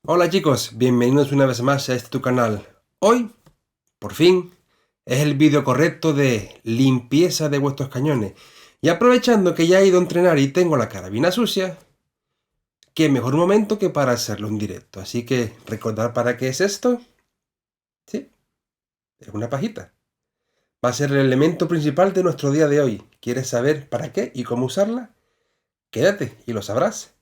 Hola chicos, bienvenidos una vez más a este tu canal. Hoy, por fin, es el vídeo correcto de limpieza de vuestros cañones. Y aprovechando que ya he ido a entrenar y tengo la carabina sucia, qué mejor momento que para hacerlo en directo. Así que, ¿recordar para qué es esto? Sí, es una pajita. Va a ser el elemento principal de nuestro día de hoy. ¿Quieres saber para qué y cómo usarla? Quédate y lo sabrás.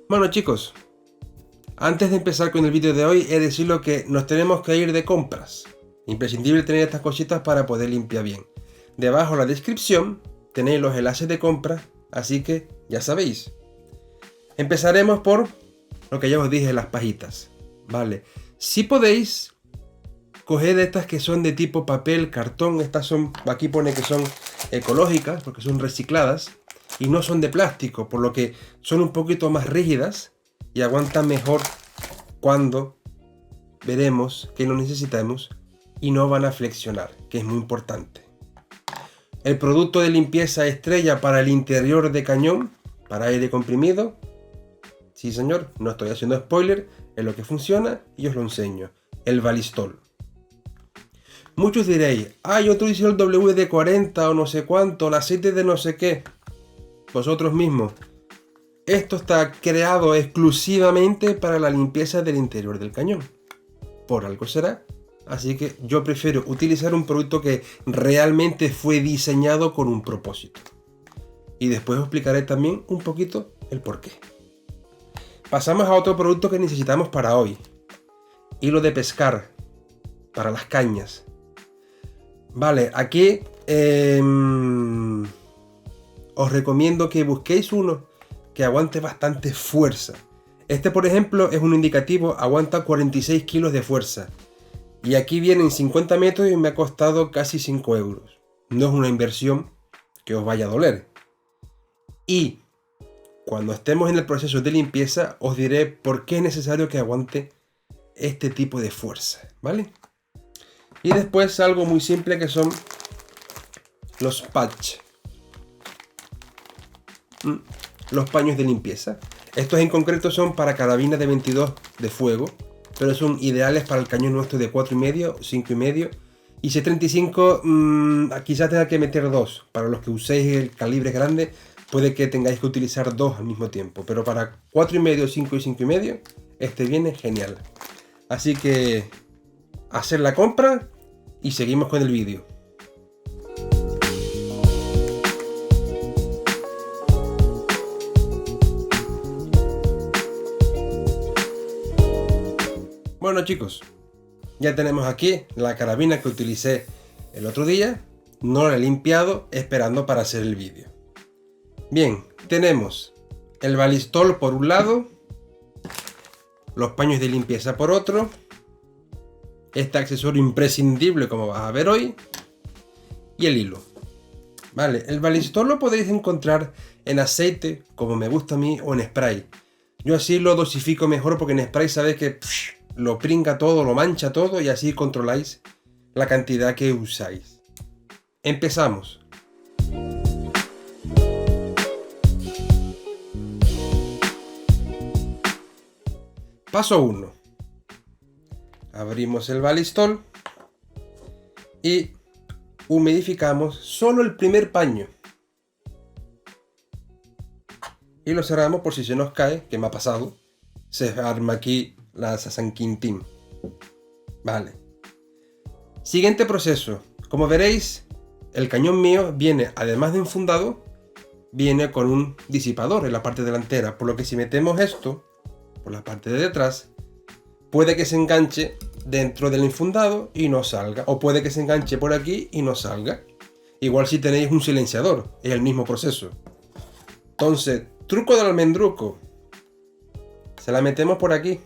Bueno chicos, antes de empezar con el vídeo de hoy, he de decirlo que nos tenemos que ir de compras. Imprescindible tener estas cositas para poder limpiar bien. Debajo en la descripción tenéis los enlaces de compra, así que ya sabéis. Empezaremos por lo que ya os dije, las pajitas. Vale, si podéis, coged estas que son de tipo papel, cartón. Estas son, aquí pone que son ecológicas, porque son recicladas. Y no son de plástico, por lo que son un poquito más rígidas y aguantan mejor cuando veremos que lo necesitamos y no van a flexionar, que es muy importante. El producto de limpieza estrella para el interior de cañón, para aire comprimido. Sí señor, no estoy haciendo spoiler, es lo que funciona y os lo enseño. El Balistol. Muchos diréis, yo utilizo el WD-40 o no sé cuánto, el aceite de no sé qué. Vosotros mismos. Esto está creado exclusivamente para la limpieza del interior del cañón. Por algo será. Así que yo prefiero utilizar un producto que realmente fue diseñado con un propósito. Y después os explicaré también un poquito el porqué. Pasamos a otro producto que necesitamos para hoy. Hilo de pescar. Para las cañas. Vale, aquí os recomiendo que busquéis uno que aguante bastante fuerza. Este, por ejemplo, es un indicativo, aguanta 46 kilos de fuerza. Y aquí vienen 50 metros y me ha costado casi 5 euros. No es una inversión que os vaya a doler. Y cuando estemos en el proceso de limpieza, os diré por qué es necesario que aguante este tipo de fuerza, ¿vale? Y después algo muy simple que son los patch. Los paños de limpieza. Estos en concreto son para carabina de 22 de fuego, pero son ideales para el cañón nuestro de 4,5, 5,5 y 735. Quizás tenga que meter dos. Para los que uséis el calibre grande, puede que tengáis que utilizar dos al mismo tiempo, pero para 4,5, 5 y 5,5, este viene genial. Así que hacer la compra y seguimos con el vídeo. Bueno chicos, ya tenemos aquí la carabina que utilicé el otro día. No la he limpiado, esperando para hacer el vídeo. Bien, tenemos el Balistol por un lado, los paños de limpieza por otro, este accesorio imprescindible como vas a ver hoy, y el hilo. Vale, el Balistol lo podéis encontrar en aceite, como me gusta a mí, o en spray. Yo así lo dosifico mejor porque en spray sabéis que lo pringa todo, lo mancha todo y así controláis la cantidad que usáis. Empezamos. Paso 1. Abrimos el Balistol y humidificamos solo el primer paño. Y lo cerramos por si se nos cae, que me ha pasado. Se arma aquí la San Quintín. Vale. Siguiente proceso. Como veréis, el cañón mío viene, además de enfundado, viene con un disipador en la parte delantera. Por lo que si metemos esto por la parte de detrás, puede que se enganche dentro del enfundado y no salga. O puede que se enganche por aquí y no salga. Igual si tenéis un silenciador, es el mismo proceso. Entonces, truco del almendruco. Se la metemos por aquí.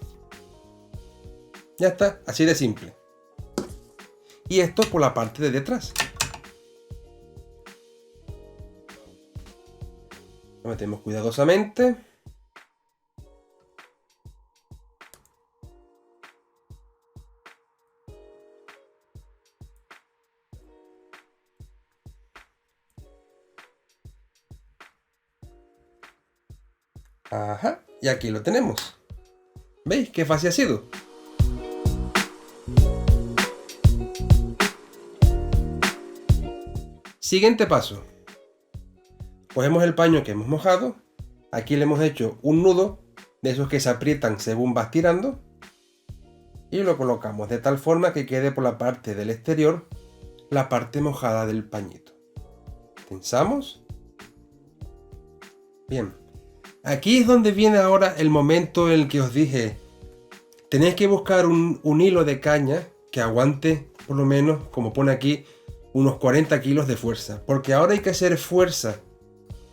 Ya está, así de simple. Y esto por la parte de detrás. Lo metemos cuidadosamente. Ajá, y aquí lo tenemos. ¿Veis qué fácil ha sido? Siguiente paso. Cogemos el paño que hemos mojado. Aquí le hemos hecho un nudo de esos que se aprietan según vas tirando. Y lo colocamos de tal forma que quede por la parte del exterior la parte mojada del pañito. Tensamos. Bien. Aquí es donde viene ahora el momento en el que os dije, tenéis que buscar un hilo de caña que aguante por lo menos, como pone aquí, unos 40 kilos de fuerza. Porque ahora hay que hacer fuerza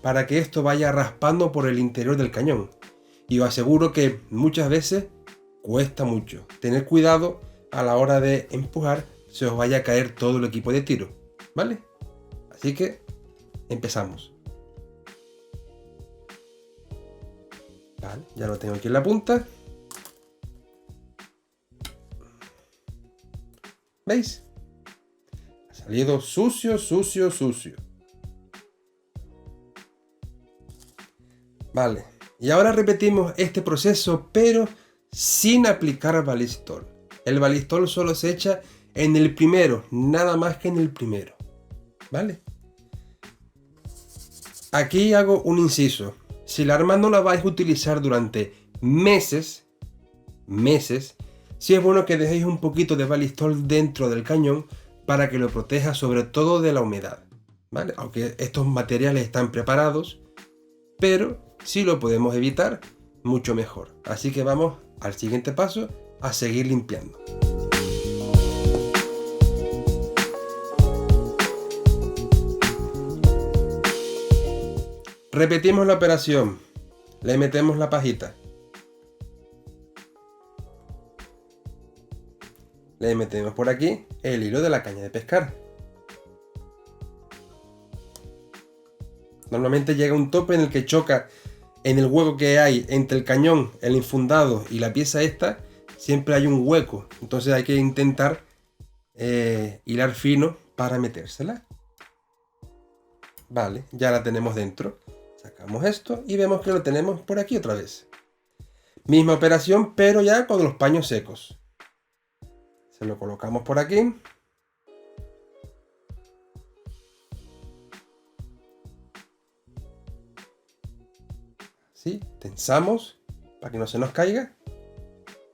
para que esto vaya raspando por el interior del cañón. Y os aseguro que muchas veces cuesta mucho. Tened cuidado a la hora de empujar, se os vaya a caer todo el equipo de tiro. ¿Vale? Así que empezamos. Vale, ya lo tengo aquí en la punta. ¿Veis? Ha salido sucio, sucio, sucio. Vale, y ahora repetimos este proceso, pero sin aplicar balistol. El balistol solo se echa en el primero, nada más que en el primero. ¿Vale? Aquí hago un inciso. Si la arma no la vais a utilizar durante meses, sí es bueno que dejéis un poquito de balistol dentro del cañón para que lo proteja sobre todo de la humedad, ¿vale? Aunque estos materiales están preparados, pero si lo podemos evitar, mucho mejor. Así que vamos al siguiente paso, a seguir limpiando. Repetimos la operación. Le metemos la pajita. Le metemos por aquí el hilo de la caña de pescar. Normalmente llega un tope en el que choca en el hueco que hay entre el cañón, el infundado y la pieza esta. Siempre hay un hueco. Entonces hay que intentar hilar fino para metérsela. Vale, ya la tenemos dentro. Sacamos esto y vemos que lo tenemos por aquí otra vez. Misma operación, pero ya con los paños secos. Se lo colocamos por aquí. Así, tensamos para que no se nos caiga.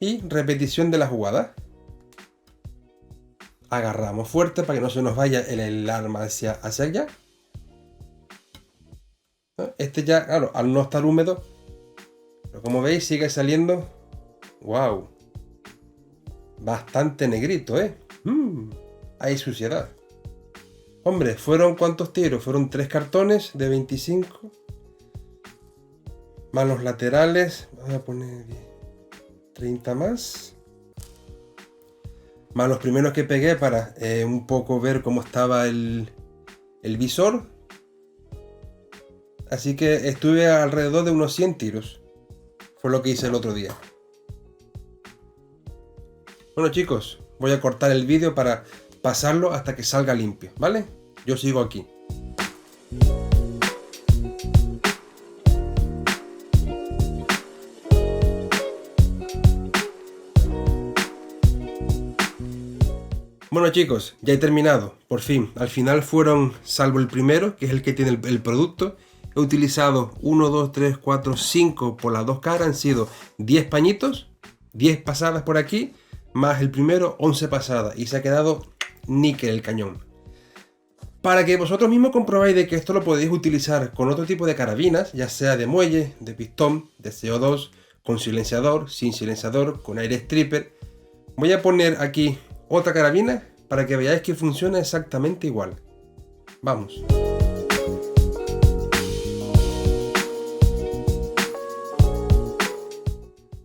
Y repetición de la jugada. Agarramos fuerte para que no se nos vaya el arma hacia allá. Este ya, claro, al no estar húmedo, pero como veis sigue saliendo, wow, bastante negrito, hay suciedad. Hombre, ¿fueron cuántos tiros? Fueron 3 cartones de 25, más los laterales, voy a poner 30 más los primeros que pegué para un poco ver cómo estaba el visor. Así que estuve alrededor de unos 100 tiros. Fue lo que hice el otro día. Bueno chicos, voy a cortar el vídeo para pasarlo hasta que salga limpio, ¿vale? Yo sigo aquí. Bueno chicos, ya he terminado, por fin. Al final fueron, salvo el primero, que es el que tiene el producto, he utilizado 1, 2, 3, 4, 5 por las dos caras, han sido 10 pañitos, 10 pasadas por aquí, más el primero 11 pasadas y se ha quedado níquel el cañón. Para que vosotros mismos comprobáis de que esto lo podéis utilizar con otro tipo de carabinas, ya sea de muelle, de pistón, de CO2, con silenciador, sin silenciador, con aire stripper, voy a poner aquí otra carabina para que veáis que funciona exactamente igual. Vamos.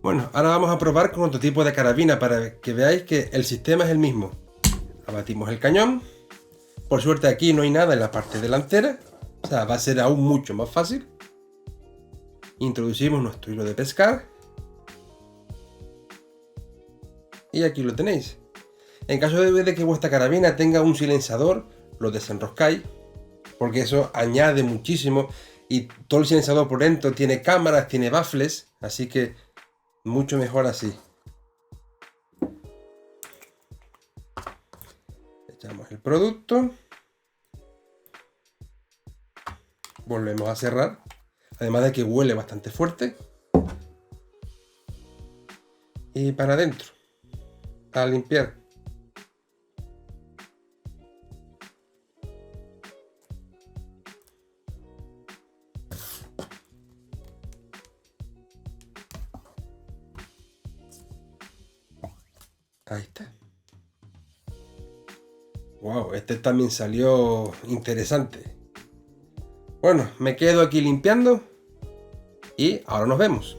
Bueno, ahora vamos a probar con otro tipo de carabina para que veáis que el sistema es el mismo. Abatimos el cañón. Por suerte aquí no hay nada en la parte delantera, o sea, va a ser aún mucho más fácil. Introducimos nuestro hilo de pescar. Y aquí lo tenéis. En caso de que vuestra carabina tenga un silenciador, lo desenroscáis, porque eso añade muchísimo. Y todo el silenciador por dentro tiene cámaras, tiene baffles, así que mucho mejor así. Echamos el producto. Volvemos a cerrar. Además de que huele bastante fuerte. Y para adentro. A limpiar. Ahí está. Wow, este también salió interesante. Bueno, me quedo aquí limpiando y ahora nos vemos.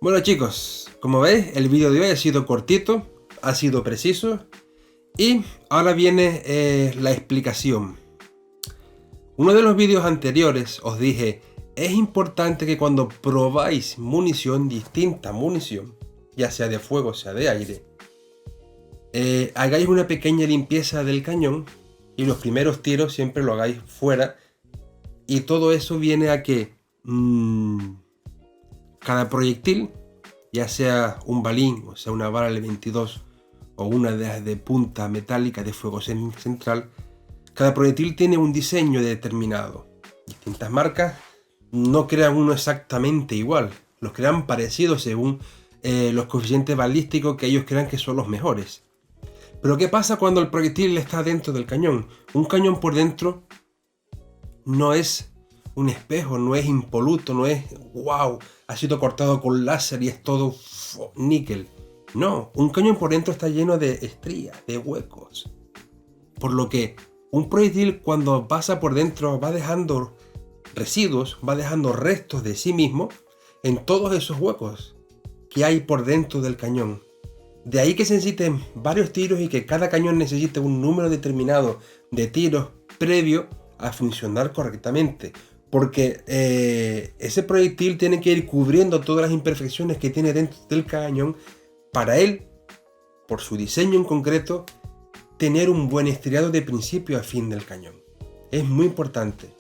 Bueno chicos, como veis el vídeo de hoy ha sido cortito, ha sido preciso y ahora viene la explicación. Uno de los vídeos anteriores os dije, es importante que cuando probáis munición, distinta munición, ya sea de fuego o sea de aire, hagáis una pequeña limpieza del cañón y los primeros tiros siempre lo hagáis fuera, y todo eso viene a que cada proyectil, ya sea un balín o sea una bala L22 o una de punta metálica de fuego central, cada proyectil tiene un diseño determinado. Distintas marcas no crean uno exactamente igual, los crean parecidos según los coeficientes balísticos que ellos crean que son los mejores. Pero ¿qué pasa cuando el proyectil está dentro del cañón? Un cañón por dentro no es un espejo, no es impoluto, no es wow, ha sido cortado con láser y es todo níquel. No, un cañón por dentro está lleno de estrías, de huecos. Por lo que un proyectil cuando pasa por dentro va dejando residuos, va dejando restos de sí mismo en todos esos huecos que hay por dentro del cañón. De ahí que se necesiten varios tiros y que cada cañón necesite un número determinado de tiros previo a funcionar correctamente. Porque ese proyectil tiene que ir cubriendo todas las imperfecciones que tiene dentro del cañón para él, por su diseño en concreto, tener un buen estriado de principio a fin del cañón. Es muy importante.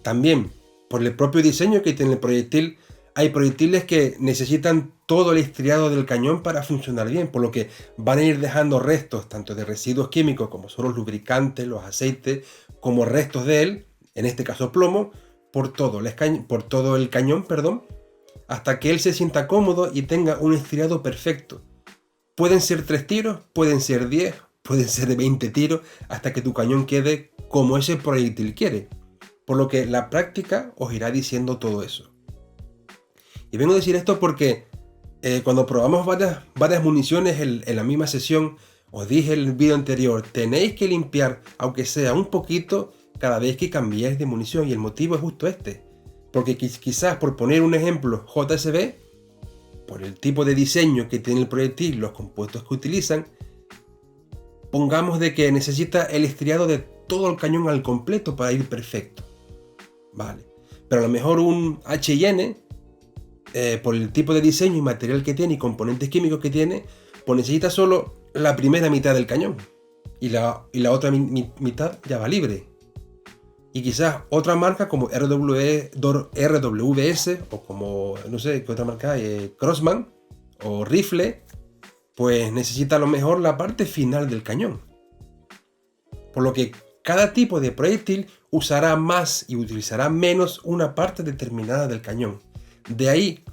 También, por el propio diseño que tiene el proyectil, hay proyectiles que necesitan todo el estriado del cañón para funcionar bien, por lo que van a ir dejando restos tanto de residuos químicos como son los lubricantes, los aceites, como restos de él, en este caso plomo, por todo el cañón, hasta que él se sienta cómodo y tenga un estriado perfecto. Pueden ser 3 tiros, pueden ser 10, pueden ser 20 tiros, hasta que tu cañón quede como ese proyectil quiere. Por lo que la práctica os irá diciendo todo eso. Y vengo a decir esto porque cuando probamos varias municiones en la misma sesión, os dije en el vídeo anterior, tenéis que limpiar, aunque sea un poquito, cada vez que cambiéis de munición. Y el motivo es justo este. Porque quizás, por poner un ejemplo, JSB, por el tipo de diseño que tiene el proyectil, los compuestos que utilizan, pongamos de que necesita el estriado de todo el cañón al completo para ir perfecto. Vale. Pero a lo mejor un H&N, por el tipo de diseño y material que tiene y componentes químicos que tiene, pues necesita solo la primera mitad del cañón. Y la otra mitad ya va libre. Y quizás otra marca como RWS o como, no sé, ¿qué otra marca hay? Crossman o Rifle, pues necesita a lo mejor la parte final del cañón. Por lo que cada tipo de proyectil usará más y utilizará menos una parte determinada del cañón. De ahí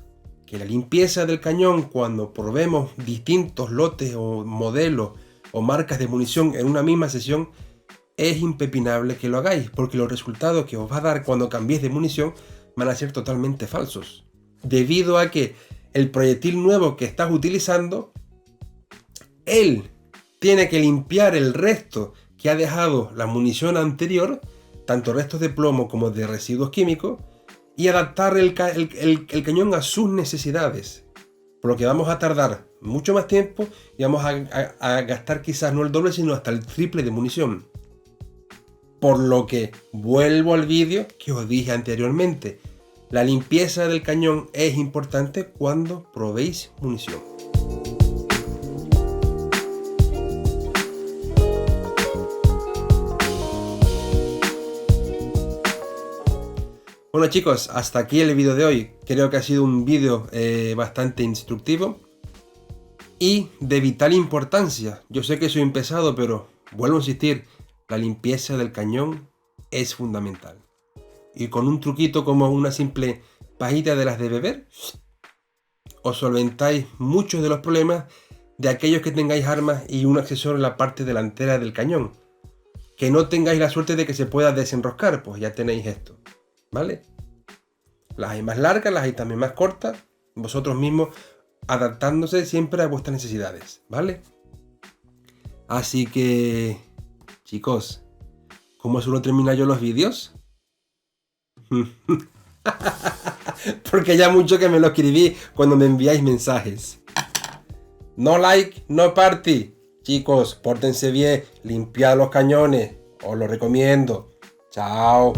que la limpieza del cañón, cuando probemos distintos lotes o modelos o marcas de munición en una misma sesión, es impepinable que lo hagáis, porque los resultados que os va a dar cuando cambiéis de munición van a ser totalmente falsos, debido a que el proyectil nuevo que estás utilizando, él tiene que limpiar el resto que ha dejado la munición anterior tanto restos de plomo como de residuos químicos, y adaptar el cañón a sus necesidades. Por lo que vamos a tardar mucho más tiempo y vamos a gastar quizás no el doble, sino hasta el triple de munición. Por lo que vuelvo al vídeo que os dije anteriormente. La limpieza del cañón es importante cuando probéis munición. Bueno chicos, hasta aquí el vídeo de hoy. Creo que ha sido un vídeo bastante instructivo y de vital importancia. Yo sé que soy un pesado, pero vuelvo a insistir, la limpieza del cañón es fundamental. Y con un truquito como una simple pajita de las de beber, os solventáis muchos de los problemas de aquellos que tengáis armas y un accesorio en la parte delantera del cañón. Que no tengáis la suerte de que se pueda desenroscar, pues ya tenéis esto, ¿vale? Las hay más largas, las hay también más cortas, vosotros mismos adaptándose siempre a vuestras necesidades, ¿vale? Así que, chicos, ¿cómo suelo terminar yo los vídeos? Porque ya mucho que me lo escribí cuando me enviáis mensajes. No like, no party. Chicos, pórtense bien, limpiad los cañones. Os lo recomiendo. Chao.